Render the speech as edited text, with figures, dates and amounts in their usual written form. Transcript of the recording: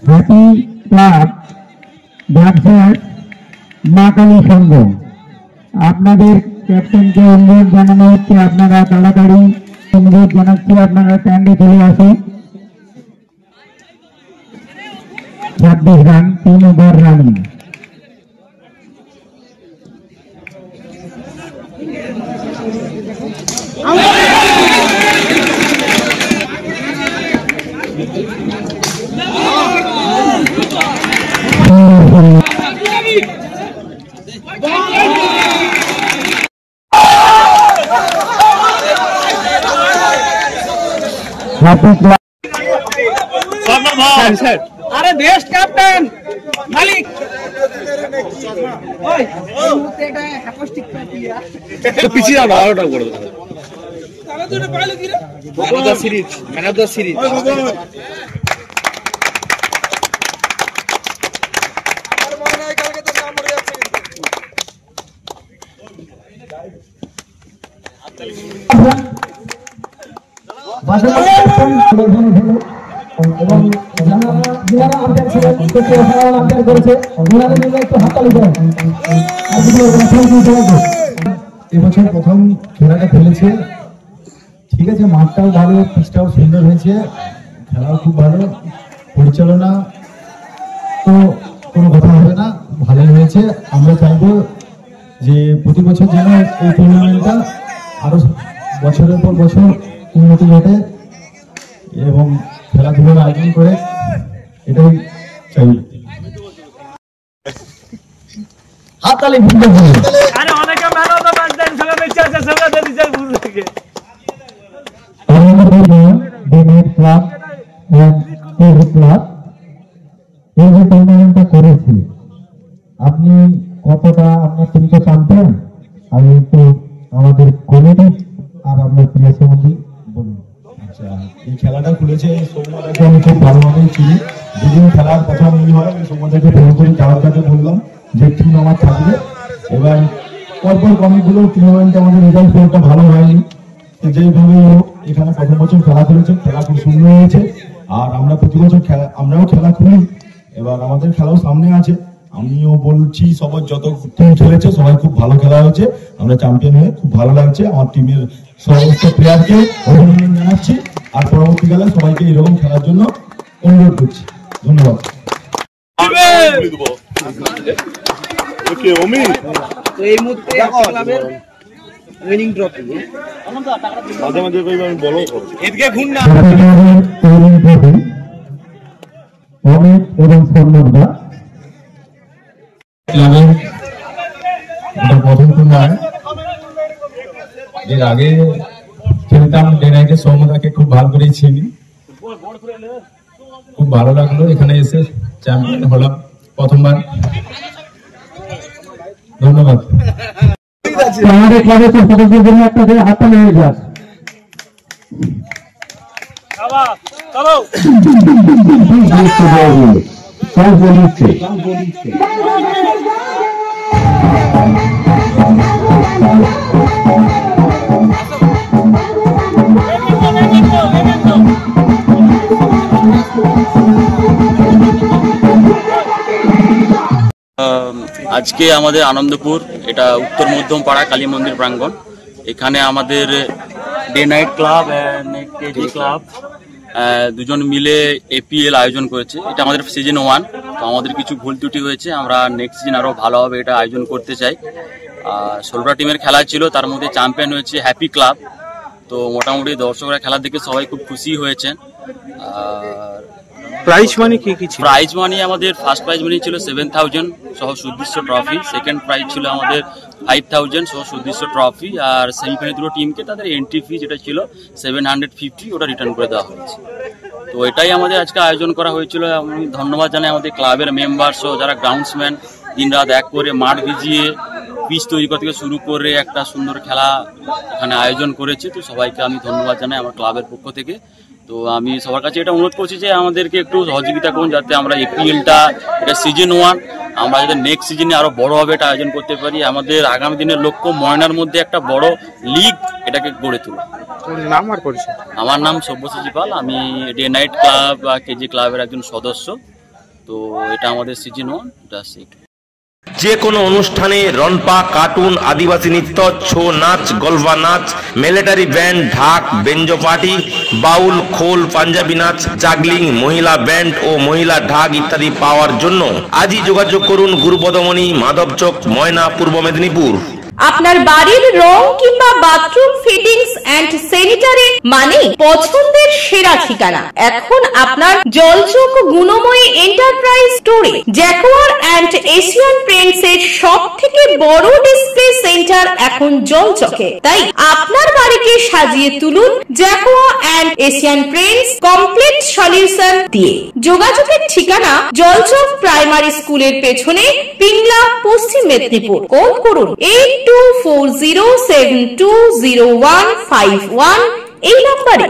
Happy club ব্যবসার মা কালী সংঘ, আপনাদের ক্যাপ্টেনকে অনুরোধ জানানো হচ্ছে আপনারা তাড়াতাড়ি অনুরোধ জানাচ্ছি আপনারা স্ট্যান্ডে চলে আসুন। 26 রান 3 ওভার রানিং। আরে বেস্ট ক্যাপ্টেন মালিক পিছিয়ে যাও, আরোটা করে দেবো। ম্যান অফ দ্য সিরিজ এবং যারা আম্পায়ার ছিলেন আম্পায়ার করেছে ওনাদের জন্য একটু হাততালি দেন। এবছর প্রথম খেলাটা খেলেছে, ঠিক আছে, মাঠটাও ভালো, পিচটাও সুন্দর হয়েছে, খেলাও খুব ভালো, পরিচালনা তো কোনো কথা হবে না, ভালোই হয়েছে। আমরা চাইবো যে প্রতি বছর যেন এই টুর্নামেন্টটা আরো বছরের পর বছর উন্নতি ঘটে এবং খেলাধুলার আয়োজন করে, এটাই চাই। হাততালি আরে অনেকে ম্যান অফ দ্য ম্যাচ দেন, সবাই বেঁচে আছে, সবাই দেন নিজের ভুল থেকে। ক্লাব ক্লাব এই যে টুর্নামেন্টটা করেছি, আপনি কতটা আপনার টিমকে চ্যাম্পিয়ন, আমি একটু আমাদের কমিটি আর আপনার প্রিয় সম্বন্ধে বলুন। আচ্ছা, এই খেলাটা খুলেছে সৌম্যদাকে আমি খুব ভালোভাবেই চিনি। যেদিন খেলার প্রথম হয় আমি সৌম্যদাকে ফোন করে যাওয়ার কাছে বললাম যে টিম আমার থাকবে। এবার পরপর কমিটিগুলো টুর্নামেন্টে আমাদের রেজাল্ট ফেরটা ভালো হয়নি, যেইভাবেই হোক এখানে প্রথম বছর খেলা করেছে, খেলা খুব সুন্দর হয়েছে। আর আমরা প্রতি বছর আমরাও খেলা খুলি, এবার আমাদের খেলাও সামনে আছে। আমিও বলছি সবার যত টিম খেলেছে সবাই খুব ভালো খেলা হয়েছে, আমরা চ্যাম্পিয়ন হয়ে খুব ভালো লাগছে। আমার টিমের সমস্ত প্লেয়ারকে অভিনন্দন জানাচ্ছি আর পরবর্তীকালে সবাইকে এরকম খেলার জন্য অনুরোধ করছি। ধন্যবাদ। এই মুহূর্তে ক্লাবের উইনিং ট্রফি মাঝে মাঝে আমি বলো এদিকে ঘুর না অমিত এবং সন্ন্যদা ক্লাবের প্রথম টুর্নামেন্ট। এর আগে খেলতাম ডে নাইটে, সৌম্যদাকে খুব ভালো করেই চিনি, খুব ভালো লাগলো এখানে এসে চ্যাম্পিয়ন হলাম প্রথমবার। ধন্যবাদ। আমাদের ক্লাবের সদস্যদের জন্য একটা হাততালি হয়ে যাক। আজকে আমাদের আনন্দপুর, এটা উত্তর মধ্যম পাড়া কালী মন্দির প্রাঙ্গণ, এখানে আমাদের day night club KG club দুজন মিলে এপিএল আয়োজন করেছে। এটা আমাদের সিজন 1, তো আমাদের কিছু ভুল ত্রুটি হয়েছে, আমরা নেক্সট সিজন আরও ভালোভাবে এটা আয়োজন করতে চাই। 16টা টিমের খেলা ছিল, তার মধ্যে চ্যাম্পিয়ন হয়েছে হ্যাপি ক্লাব। তো মোটামুটি দর্শকরা খেলা দেখে সবাই খুব খুশি হয়েছেন। আর প্রাইজ মানি কি কি ছিল? প্রাইজ মানি আমাদের ফার্স্ট প্রাইজ মানি ছিল 7000 সহ সুদৃশ্য ট্রফি, সেকেন্ড প্রাইজ ছিল আমাদের 5000 সহ সুদৃশ্য ট্রফি, আর সেমিফাইনাল দুটো টিমকে তাদের এন্ট্রি ফি যেটা ছিল 750 ওটা রিটার্ন করে দেওয়া হয়েছে। তো এটাই আমাদের আজকে আয়োজন করা হয়েছিল। আমি ধন্যবাদ জানাই আমাদের ক্লাবের মেম্বার সহ যারা গ্রাউন্ডসম্যান দিন রাত এক করে মাঠ ভিজিয়ে পিচ তৈরি করা থেকে শুরু করে একটা সুন্দর খেলা এখানে আয়োজন করেছে। তো সবাইকে আমি ধন্যবাদ জানাই আমার ক্লাবের পক্ষ থেকে। তো আমি সবার কাছে এটা অনুরোধ করছি যে আমাদেরকে একটু সহযোগিতা করুন, যাতে আমরা এপিএলটা এটা সিজন 1 আমরা যাতে নেক্সট সিজনে আরো বড়ভাবে এটা আয়োজন করতে পারি। আমাদের আগামী দিনের লক্ষ্য ময়নার মধ্যে একটা বড় লিগ এটাকে গড়ে তোলা। নাম আর পরিচয়? আমার নাম সব্যসাচী পাল, আমি ডে নাইট ক্লাব বা কেজি ক্লাবের একজন সদস্য। তো এটা আমাদের সিজন 1, এটা সিট। যে কোনো অনুষ্ঠানে রনপা, কার্টুন, আদিবাসী নৃত্য, ছৌ নাচ, গলফা নাচ, মিলিটারি ব্যান্ড, ঢাক, বেঞ্জো পার্টি, বাউল, খোল, পাঞ্জাবি নাচ, জাগলিং, মহিলা ব্যান্ড ও মহিলা ঢাক ইত্যাদি পাওয়ার জন্য আজই যোগাযোগ করুন গুরুপদমণি, মাধবচক, ময়না, পূর্ব মেদিনীপুর। আপনার বাড়ির রং কিংবা বাথরুম ফিটিংস এন্ড স্যানিটারি মানে পছন্দের সেরা ঠিকানা এখন আপনার জলচক গুণময়ী এন্টারপ্রাইজ স্টোরে। জ্যাকোয়ার এন্ড এশিয়ান পেইন্টস এর সবথেকে বড় ডিসপ্লে সেন্টার এখন জলচকে, তাই আপনার বাড়িকে সাজিয়ে তুলুন Jaquar and Asian Paints complete solution দিয়ে। যোগাযোগের ঠিকানা জলচক প্রাইমারি স্কুলের পেছনে, পিংলা, পশ্চিম মেদিনীপুর। কল করুন 8240720151 এই নম্বরে।